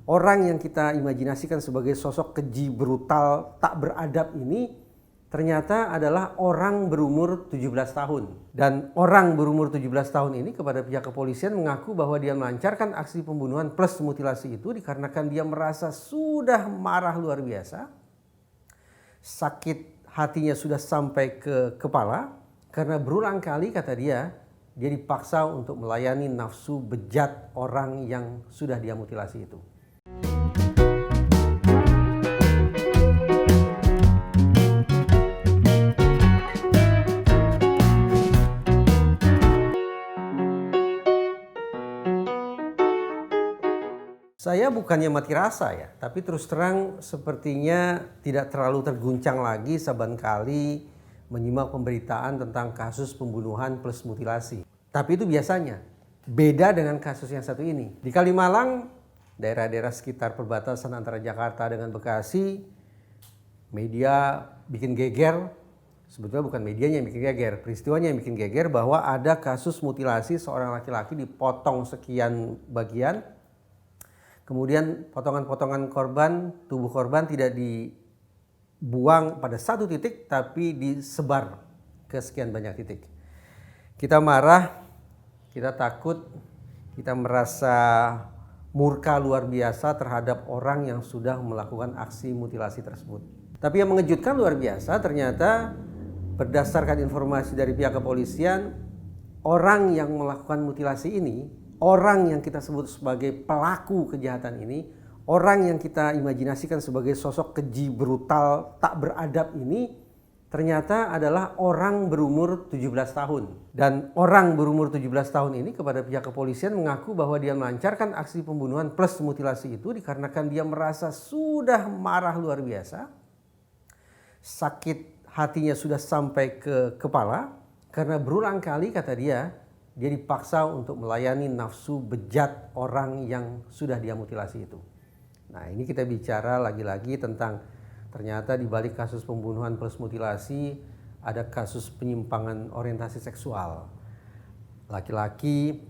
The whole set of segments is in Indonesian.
orang yang kita imajinasikan sebagai sosok keji, brutal, tak beradab ini ternyata adalah orang berumur 17 tahun. Dan orang berumur 17 tahun ini kepada pihak kepolisian mengaku bahwa dia melancarkan aksi pembunuhan plus mutilasi itu dikarenakan dia merasa sudah marah luar biasa. Sakit hatinya sudah sampai ke kepala karena berulang kali kata dia dipaksa untuk melayani nafsu bejat orang yang sudah dia mutilasi itu. Saya bukannya mati rasa ya, tapi terus terang sepertinya tidak terlalu terguncang lagi saban kali menyimak pemberitaan tentang kasus pembunuhan plus mutilasi. Tapi itu biasanya, beda dengan kasus yang satu ini. Di Kalimalang, daerah-daerah sekitar perbatasan antara Jakarta dengan Bekasi, media bikin geger. Sebetulnya bukan medianya yang bikin geger, peristiwanya yang bikin geger bahwa ada kasus mutilasi seorang laki-laki dipotong sekian bagian. Kemudian potongan-potongan korban, tubuh korban tidak dibuang pada satu titik tapi disebar ke sekian banyak titik. Kita marah, kita takut, kita merasa murka luar biasa terhadap orang yang sudah melakukan aksi mutilasi tersebut. Tapi yang mengejutkan luar biasa ternyata berdasarkan informasi dari pihak kepolisian, orang yang melakukan mutilasi ini, orang yang kita sebut sebagai pelaku kejahatan ini, orang yang kita imajinasikan sebagai sosok keji, brutal, tak beradab ini ternyata adalah orang berumur 17 tahun. Dan orang berumur 17 tahun ini kepada pihak kepolisian mengaku bahwa dia melancarkan aksi pembunuhan plus mutilasi itu dikarenakan dia merasa sudah marah luar biasa. Sakit hatinya sudah sampai ke kepala karena berulang kali kata dia dipaksa untuk melayani nafsu bejat orang yang sudah dia mutilasi itu. Nah, ini kita bicara lagi-lagi tentang ternyata di balik kasus pembunuhan plus mutilasi ada kasus penyimpangan orientasi seksual. Laki-laki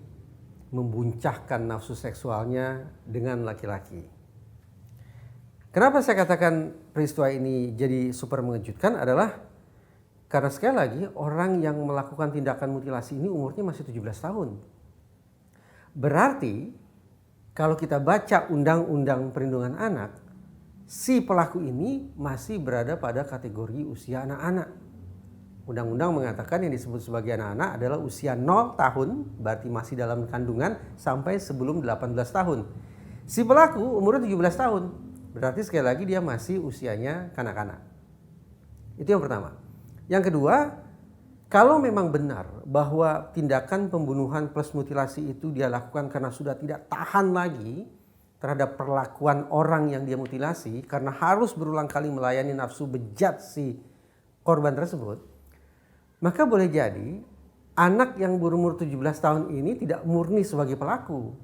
membuncahkan nafsu seksualnya dengan laki-laki. Kenapa saya katakan peristiwa ini jadi super mengejutkan adalah karena sekali lagi orang yang melakukan tindakan mutilasi ini umurnya masih 17 tahun. Berarti kalau kita baca Undang-Undang Perlindungan Anak, si pelaku ini masih berada pada kategori usia anak-anak. Undang-undang mengatakan yang disebut sebagai anak-anak adalah usia 0 tahun, berarti masih dalam kandungan sampai sebelum 18 tahun. Si pelaku umurnya 17 tahun, berarti sekali lagi dia masih usianya kanak-kanak. Itu yang pertama. Yang kedua, kalau memang benar bahwa tindakan pembunuhan plus mutilasi itu dia lakukan karena sudah tidak tahan lagi terhadap perlakuan orang yang dia mutilasi karena harus berulang kali melayani nafsu bejat si korban tersebut, maka boleh jadi anak yang berumur 17 tahun ini tidak murni sebagai pelaku.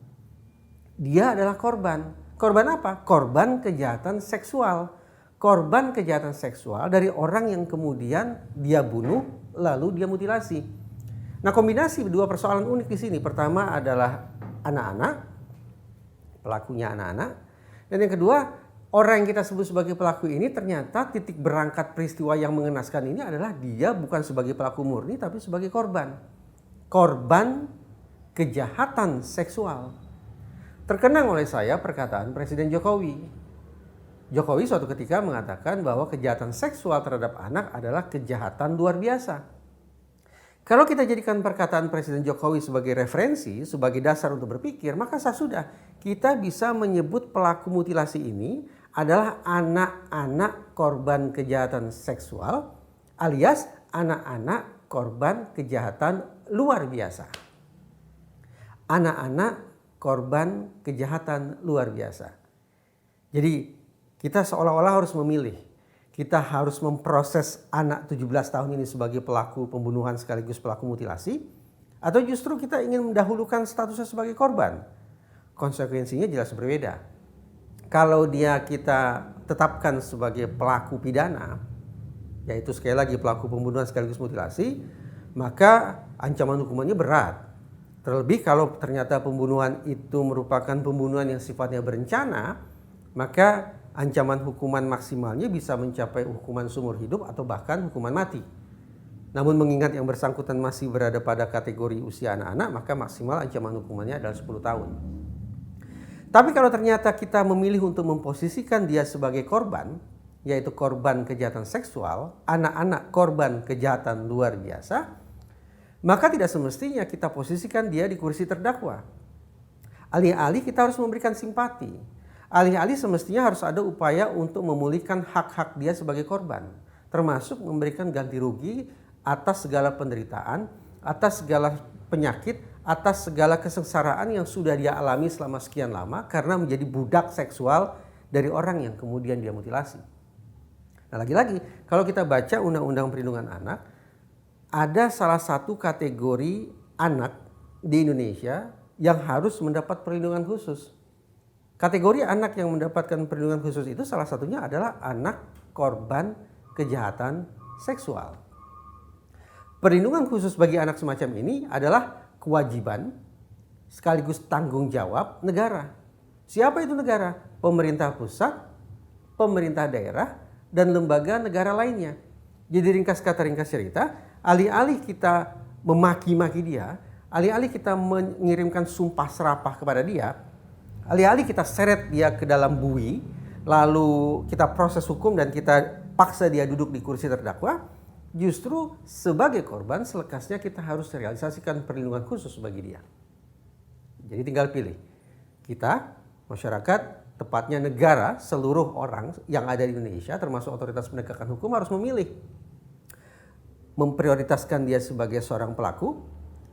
Dia adalah korban. Korban apa? Korban kejahatan seksual. Korban kejahatan seksual dari orang yang kemudian dia bunuh lalu dia mutilasi. Nah, kombinasi dua persoalan unik di sini. Pertama adalah anak-anak, pelakunya anak-anak. Dan yang kedua, orang yang kita sebut sebagai pelaku ini ternyata titik berangkat peristiwa yang mengenaskan ini adalah dia bukan sebagai pelaku murni tapi sebagai korban. Korban kejahatan seksual. Terkenang oleh saya perkataan Presiden Jokowi. Jokowi suatu ketika mengatakan bahwa kejahatan seksual terhadap anak adalah kejahatan luar biasa. Kalau kita jadikan perkataan Presiden Jokowi sebagai referensi, sebagai dasar untuk berpikir, maka sudah kita bisa menyebut pelaku mutilasi ini adalah anak-anak korban kejahatan seksual alias anak-anak korban kejahatan luar biasa. Anak-anak korban kejahatan luar biasa. Jadi kita seolah-olah harus memilih. Kita harus memproses anak 17 tahun ini sebagai pelaku pembunuhan sekaligus pelaku mutilasi. Atau justru kita ingin mendahulukan statusnya sebagai korban. Konsekuensinya jelas berbeda. Kalau dia kita tetapkan sebagai pelaku pidana, yaitu sekali lagi pelaku pembunuhan sekaligus mutilasi, maka ancaman hukumannya berat. Terlebih kalau ternyata pembunuhan itu merupakan pembunuhan yang sifatnya berencana, maka ancaman hukuman maksimalnya bisa mencapai hukuman seumur hidup atau bahkan hukuman mati. Namun mengingat yang bersangkutan masih berada pada kategori usia anak-anak, maka maksimal ancaman hukumannya adalah 10 tahun. Tapi kalau ternyata kita memilih untuk memposisikan dia sebagai korban, yaitu korban kejahatan seksual, anak-anak korban kejahatan luar biasa, maka tidak semestinya kita posisikan dia di kursi terdakwa. Alih-alih kita harus memberikan simpati. Alih-alih semestinya harus ada upaya untuk memulihkan hak-hak dia sebagai korban. Termasuk memberikan ganti rugi atas segala penderitaan, atas segala penyakit, atas segala kesengsaraan yang sudah dia alami selama sekian lama karena menjadi budak seksual dari orang yang kemudian dia mutilasi. Nah, lagi-lagi kalau kita baca Undang-Undang Perlindungan Anak, ada salah satu kategori anak di Indonesia yang harus mendapat perlindungan khusus. Kategori anak yang mendapatkan perlindungan khusus itu salah satunya adalah anak korban kejahatan seksual. Perlindungan khusus bagi anak semacam ini adalah kewajiban sekaligus tanggung jawab negara. Siapa itu negara? Pemerintah pusat, pemerintah daerah, dan lembaga negara lainnya. Jadi ringkas kata ringkas cerita, alih-alih kita memaki-maki dia, alih-alih kita mengirimkan sumpah serapah kepada dia, alih-alih kita seret dia ke dalam bui, lalu kita proses hukum dan kita paksa dia duduk di kursi terdakwa, justru sebagai korban selekasnya kita harus realisasikan perlindungan khusus bagi dia. Jadi tinggal pilih. Kita, masyarakat, tepatnya negara, seluruh orang yang ada di Indonesia termasuk otoritas penegakan hukum harus memilih. Memprioritaskan dia sebagai seorang pelaku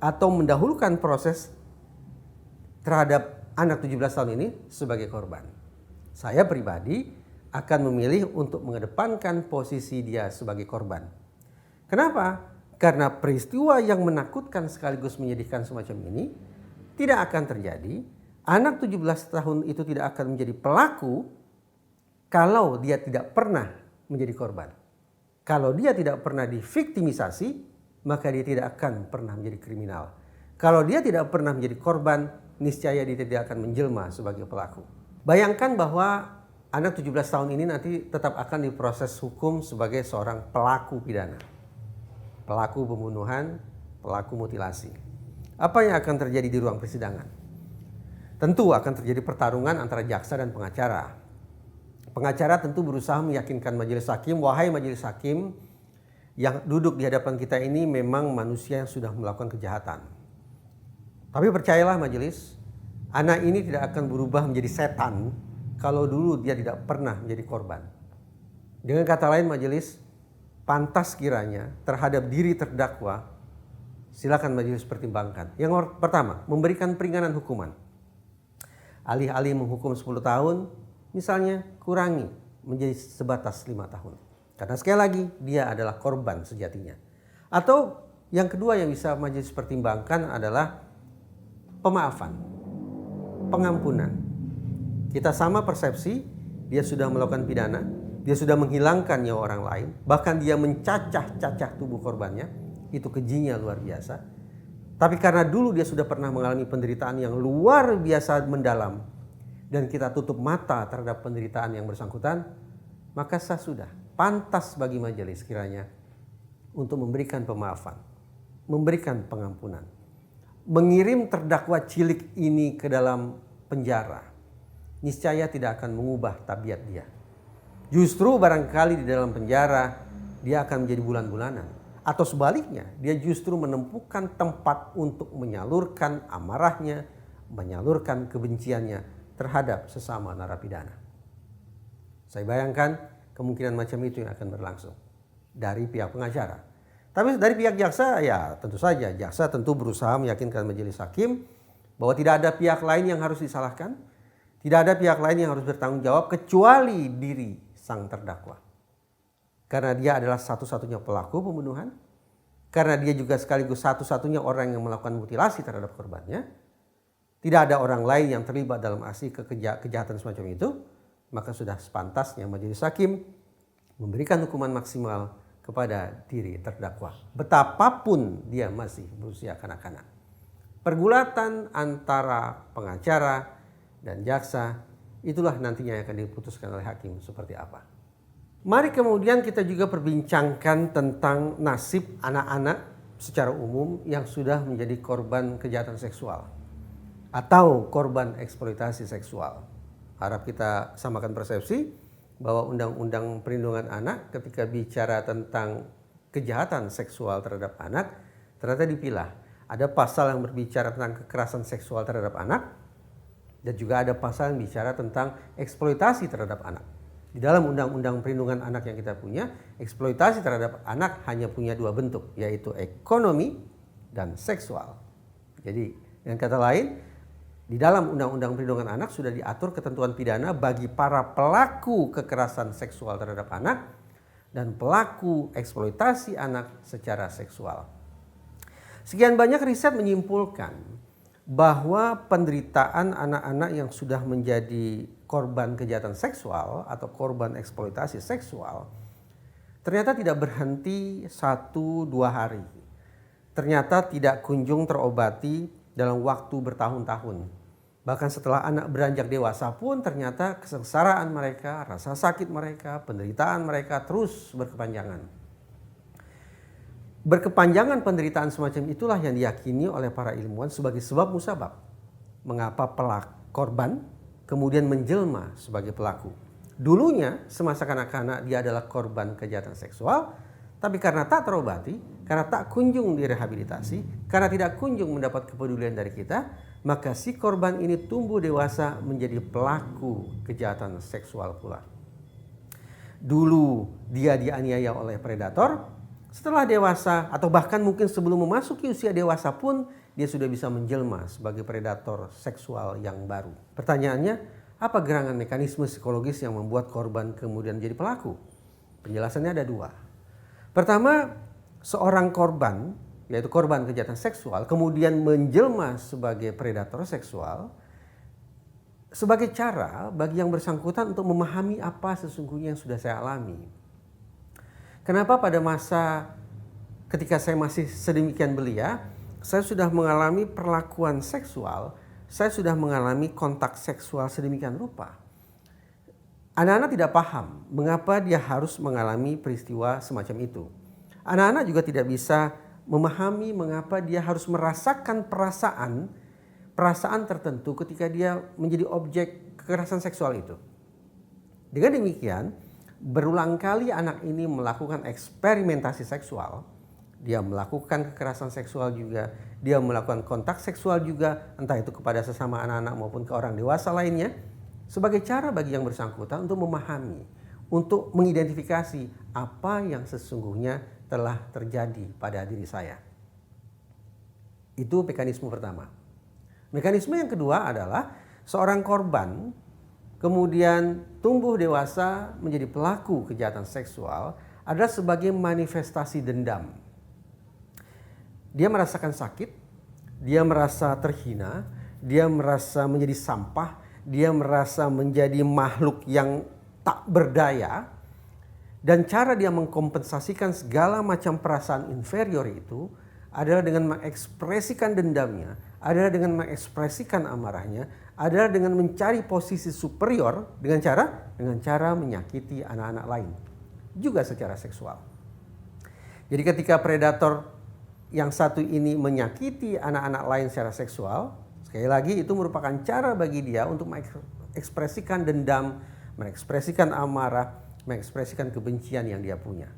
atau mendahulukan proses terhadap anak 17 tahun ini sebagai korban. Saya pribadi akan memilih untuk mengedepankan posisi dia sebagai korban. Kenapa? Karena peristiwa yang menakutkan sekaligus menyedihkan semacam ini tidak akan terjadi. Anak 17 tahun itu tidak akan menjadi pelaku kalau dia tidak pernah menjadi korban. Kalau dia tidak pernah diviktimisasi, maka dia tidak akan pernah menjadi kriminal. Kalau dia tidak pernah menjadi korban, niscaya dia tidak akan menjelma sebagai pelaku. Bayangkan bahwa anak 17 tahun ini nanti tetap akan diproses hukum sebagai seorang pelaku pidana. Pelaku pembunuhan, pelaku mutilasi. Apa yang akan terjadi di ruang persidangan? Tentu akan terjadi pertarungan antara jaksa dan pengacara. Pengacara tentu berusaha meyakinkan majelis hakim, wahai majelis hakim, yang duduk di hadapan kita ini memang manusia yang sudah melakukan kejahatan. Tapi percayalah majelis, anak ini tidak akan berubah menjadi setan kalau dulu dia tidak pernah menjadi korban. Dengan kata lain majelis, pantas kiranya terhadap diri terdakwa, silakan majelis pertimbangkan. Yang pertama, memberikan peringanan hukuman. Alih-alih menghukum 10 tahun, misalnya kurangi menjadi sebatas 5 tahun. Karena sekali lagi dia adalah korban sejatinya. Atau yang kedua yang bisa majelis pertimbangkan adalah pemaafan, pengampunan. Kita sama persepsi, dia sudah melakukan pidana, dia sudah menghilangkan nyawa orang lain, bahkan dia mencacah-cacah tubuh korbannya, itu kejinya luar biasa. Tapi karena dulu dia sudah pernah mengalami penderitaan yang luar biasa mendalam, dan kita tutup mata terhadap penderitaan yang bersangkutan, maka sudah pantas bagi majelis kiranya untuk memberikan pemaafan, memberikan pengampunan, mengirim terdakwa cilik ini ke dalam penjara, niscaya tidak akan mengubah tabiat dia. Justru barangkali di dalam penjara dia akan menjadi bulan-bulanan, atau sebaliknya dia justru menemukan tempat untuk menyalurkan amarahnya, menyalurkan kebenciannya terhadap sesama narapidana. Saya bayangkan kemungkinan macam itu yang akan berlangsung dari pihak pengacara. Tapi dari pihak jaksa, ya tentu saja jaksa tentu berusaha meyakinkan majelis hakim bahwa tidak ada pihak lain yang harus disalahkan, tidak ada pihak lain yang harus bertanggung jawab kecuali diri sang terdakwa. Karena dia adalah satu-satunya pelaku pembunuhan, karena dia juga sekaligus satu-satunya orang yang melakukan mutilasi terhadap korbannya, tidak ada orang lain yang terlibat dalam aksi kejahatan semacam itu, maka sudah sepantasnya majelis hakim memberikan hukuman maksimal kepada diri terdakwa, betapapun dia masih berusia kanak-kanak. Pergulatan antara pengacara dan jaksa itulah nantinya yang akan diputuskan oleh hakim seperti apa. Mari kemudian kita juga perbincangkan tentang nasib anak-anak secara umum yang sudah menjadi korban kejahatan seksual atau korban eksploitasi seksual. Harap kita samakan persepsi bahwa Undang-Undang Perlindungan Anak ketika bicara tentang kejahatan seksual terhadap anak ternyata dipilah. Ada pasal yang berbicara tentang kekerasan seksual terhadap anak dan juga ada pasal yang bicara tentang eksploitasi terhadap anak. Di dalam Undang-Undang Perlindungan Anak yang kita punya, eksploitasi terhadap anak hanya punya dua bentuk, yaitu ekonomi dan seksual. Jadi dengan kata lain, di dalam Undang-Undang Perlindungan Anak sudah diatur ketentuan pidana bagi para pelaku kekerasan seksual terhadap anak dan pelaku eksploitasi anak secara seksual. Sekian banyak riset menyimpulkan bahwa penderitaan anak-anak yang sudah menjadi korban kejahatan seksual atau korban eksploitasi seksual ternyata tidak berhenti 1-2 hari. Ternyata tidak kunjung terobati dalam waktu bertahun-tahun. Bahkan setelah anak beranjak dewasa pun ternyata kesengsaraan mereka, rasa sakit mereka, penderitaan mereka terus berkepanjangan. Berkepanjangan penderitaan semacam itulah yang diyakini oleh para ilmuwan sebagai sebab musabab mengapa korban kemudian menjelma sebagai pelaku. Dulunya semasa kanak-kanak dia adalah korban kejahatan seksual, tapi karena tak terobati, karena tak kunjung direhabilitasi, karena tidak kunjung mendapat kepedulian dari kita, maka si korban ini tumbuh dewasa menjadi pelaku kejahatan seksual pula. Dulu dia dianiaya oleh predator, setelah dewasa atau bahkan mungkin sebelum memasuki usia dewasa pun dia sudah bisa menjelma sebagai predator seksual yang baru. Pertanyaannya, apa gerangan mekanisme psikologis yang membuat korban kemudian menjadi pelaku? Penjelasannya ada dua. Pertama, seorang korban, yaitu korban kejahatan seksual, kemudian menjelma sebagai predator seksual sebagai cara bagi yang bersangkutan untuk memahami apa sesungguhnya yang sudah saya alami. Kenapa pada masa ketika saya masih sedemikian belia, saya sudah mengalami perlakuan seksual, saya sudah mengalami kontak seksual sedemikian rupa. Anak-anak tidak paham mengapa dia harus mengalami peristiwa semacam itu. Anak-anak juga tidak bisa memahami mengapa dia harus merasakan perasaan tertentu ketika dia menjadi objek kekerasan seksual itu. Dengan demikian, berulang kali anak ini melakukan eksperimentasi seksual, dia melakukan kekerasan seksual juga, dia melakukan kontak seksual juga, entah itu kepada sesama anak-anak maupun ke orang dewasa lainnya, sebagai cara bagi yang bersangkutan untuk memahami, untuk mengidentifikasi apa yang sesungguhnya telah terjadi pada diri saya. Itu mekanisme pertama. Mekanisme yang kedua adalah seorang korban kemudian tumbuh dewasa menjadi pelaku kejahatan seksual adalah sebagai manifestasi dendam. Dia merasakan sakit, dia merasa terhina, dia merasa menjadi sampah, dia merasa menjadi makhluk yang tak berdaya, dan cara dia mengkompensasikan segala macam perasaan inferior itu adalah dengan mengekspresikan dendamnya, adalah dengan mengekspresikan amarahnya, adalah dengan mencari posisi superior dengan cara menyakiti anak-anak lain, juga secara seksual. Jadi ketika predator yang satu ini menyakiti anak-anak lain secara seksual, sekali lagi itu merupakan cara bagi dia untuk mengekspresikan dendam, mengekspresikan amarah, mengekspresikan kebencian yang dia punya.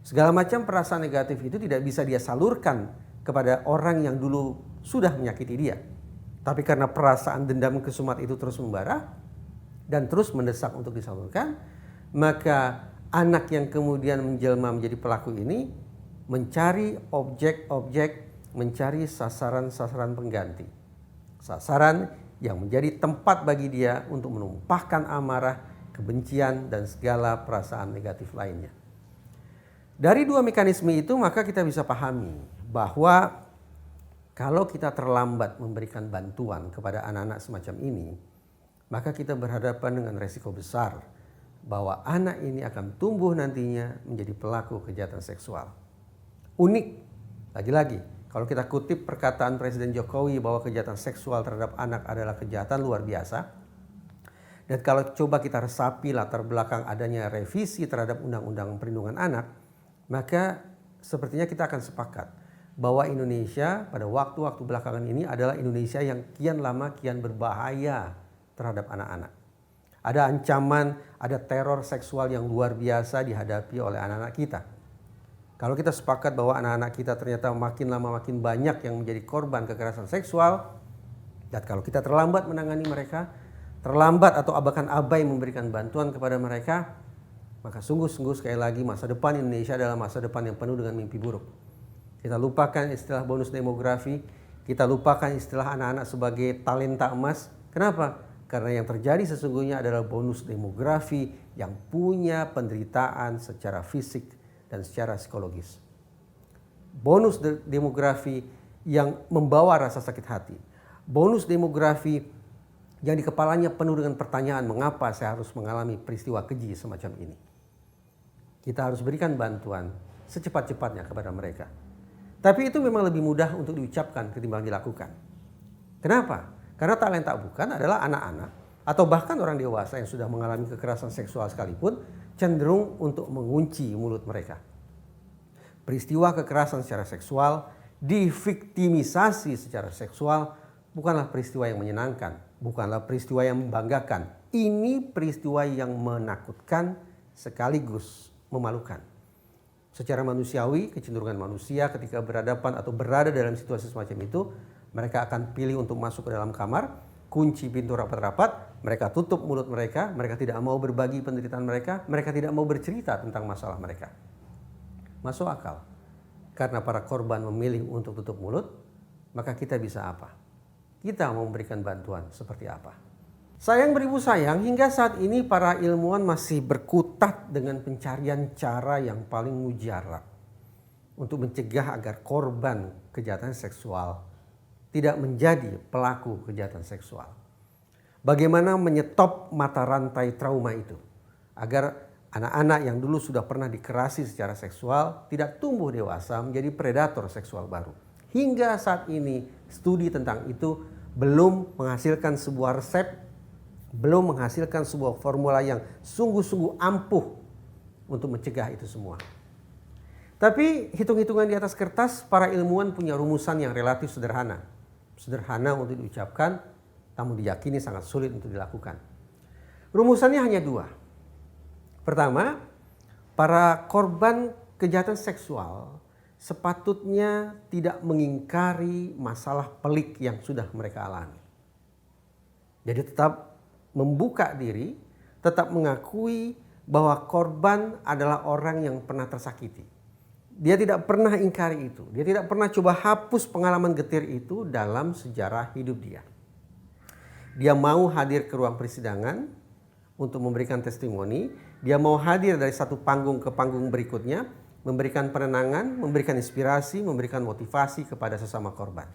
Segala macam perasaan negatif itu tidak bisa dia salurkan kepada orang yang dulu sudah menyakiti dia. Tapi karena perasaan dendam kesumat itu terus membara dan terus mendesak untuk disalurkan, maka anak yang kemudian menjelma menjadi pelaku ini mencari objek-objek, mencari sasaran-sasaran pengganti. Sasaran yang menjadi tempat bagi dia untuk menumpahkan amarah, kebencian, dan segala perasaan negatif lainnya. Dari dua mekanisme itu maka kita bisa pahami bahwa kalau kita terlambat memberikan bantuan kepada anak-anak semacam ini, maka kita berhadapan dengan resiko besar bahwa anak ini akan tumbuh nantinya menjadi pelaku kejahatan seksual. Unik, lagi-lagi, Kalau kita kutip perkataan Presiden Jokowi bahwa kejahatan seksual terhadap anak adalah kejahatan luar biasa. Dan kalau coba kita resapi latar belakang adanya revisi terhadap Undang-Undang Perlindungan Anak, maka sepertinya kita akan sepakat bahwa Indonesia pada waktu-waktu belakangan ini adalah Indonesia yang kian lama kian berbahaya terhadap anak-anak. Ada ancaman, ada teror seksual yang luar biasa dihadapi oleh anak-anak kita. Kalau kita sepakat bahwa anak-anak kita ternyata makin lama makin banyak yang menjadi korban kekerasan seksual, dan kalau kita terlambat menangani mereka, terlambat atau bahkan abai memberikan bantuan kepada mereka, maka sungguh-sungguh sekali lagi masa depan Indonesia adalah masa depan yang penuh dengan mimpi buruk. Kita lupakan istilah bonus demografi, kita lupakan istilah anak-anak sebagai talenta emas. Kenapa? Karena yang terjadi sesungguhnya adalah bonus demografi yang punya penderitaan secara fisik dan secara psikologis. Bonus demografi yang membawa rasa sakit hati. Bonus demografi yang di kepalanya penuh dengan pertanyaan, mengapa saya harus mengalami peristiwa keji semacam ini. Kita harus berikan bantuan secepat-cepatnya kepada mereka. Tapi itu memang lebih mudah untuk diucapkan ketimbang dilakukan. Kenapa? Karena talenta bukan adalah anak-anak atau bahkan orang dewasa yang sudah mengalami kekerasan seksual sekalipun cenderung untuk mengunci mulut mereka. Peristiwa kekerasan secara seksual, diviktimisasi secara seksual bukanlah peristiwa yang menyenangkan, bukanlah peristiwa yang membanggakan. Ini peristiwa yang menakutkan sekaligus memalukan. Secara manusiawi, kecenderungan manusia ketika berhadapan atau berada dalam situasi semacam itu, mereka akan pilih untuk masuk ke dalam kamar, kunci pintu rapat-rapat, mereka tutup mulut mereka tidak mau berbagi penderitaan mereka tidak mau bercerita tentang masalah mereka. Masuk akal. Karena para korban memilih untuk tutup mulut, maka kita bisa apa? Kita mau memberikan bantuan seperti apa? Sayang beribu sayang, hingga saat ini para ilmuwan masih berkutat dengan pencarian cara yang paling mujarab untuk mencegah agar korban kejahatan seksual tidak menjadi pelaku kejahatan seksual. Bagaimana menyetop mata rantai trauma itu agar anak-anak yang dulu sudah pernah dikerasi secara seksual tidak tumbuh dewasa menjadi predator seksual baru. Hingga saat ini studi tentang itu belum menghasilkan sebuah resep, belum menghasilkan sebuah formula yang sungguh-sungguh ampuh untuk mencegah itu semua. Tapi hitung-hitungan di atas kertas, para ilmuwan punya rumusan yang relatif sederhana. Sederhana untuk diucapkan, namun diyakini sangat sulit untuk dilakukan. Rumusannya hanya dua. Pertama, para korban kejahatan seksual sepatutnya tidak mengingkari masalah pelik yang sudah mereka alami. Jadi tetap membuka diri, tetap mengakui bahwa korban adalah orang yang pernah tersakiti. Dia tidak pernah ingkari itu. Dia tidak pernah coba hapus pengalaman getir itu dalam sejarah hidup dia. Dia mau hadir ke ruang persidangan untuk memberikan testimoni. Dia mau hadir dari satu panggung ke panggung berikutnya, memberikan penenangan, memberikan inspirasi, memberikan motivasi kepada sesama korban.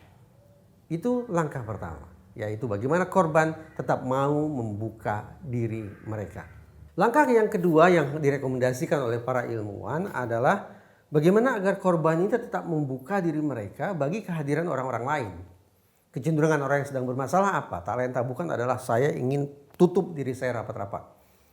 Itu langkah pertama, yaitu bagaimana korban tetap mau membuka diri mereka. Langkah yang kedua yang direkomendasikan oleh para ilmuwan adalah bagaimana agar korban ini tetap membuka diri mereka bagi kehadiran orang-orang lain. Kecenderungan orang yang sedang bermasalah apa? Talenta bukan adalah saya ingin tutup diri saya rapat-rapat.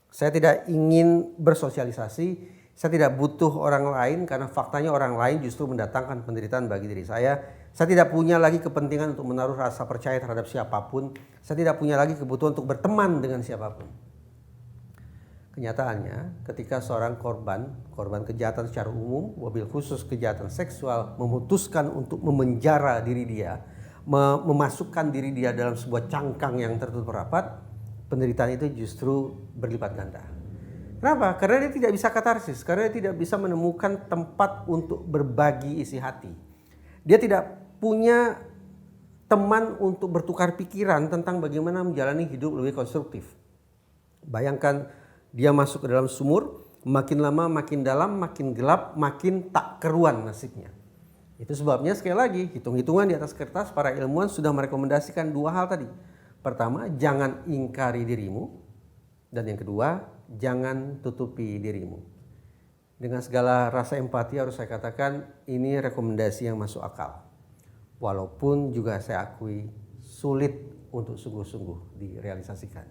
Saya tidak ingin bersosialisasi, saya tidak butuh orang lain karena faktanya orang lain justru mendatangkan penderitaan bagi diri saya. Saya tidak punya lagi kepentingan untuk menaruh rasa percaya terhadap siapapun. Saya tidak punya lagi kebutuhan untuk berteman dengan siapapun. Kenyataannya ketika seorang korban kejahatan secara umum, wabil khusus kejahatan seksual memutuskan untuk memenjara diri dia, memasukkan diri dia dalam sebuah cangkang yang tertutup rapat, penderitaan itu justru berlipat ganda. Kenapa? Karena dia tidak bisa katarsis, karena dia tidak bisa menemukan tempat untuk berbagi isi hati. Dia tidak punya teman untuk bertukar pikiran tentang bagaimana menjalani hidup lebih konstruktif. Bayangkan dia masuk ke dalam sumur, makin lama makin dalam, makin gelap, makin tak keruan nasibnya. Itu sebabnya sekali lagi hitung-hitungan di atas kertas para ilmuwan sudah merekomendasikan dua hal tadi. Pertama, jangan ingkari dirimu. Dan yang kedua, jangan tutupi dirimu. Dengan segala rasa empati harus saya katakan ini rekomendasi yang masuk akal. walaupun juga saya akui sulit untuk sungguh-sungguh direalisasikan.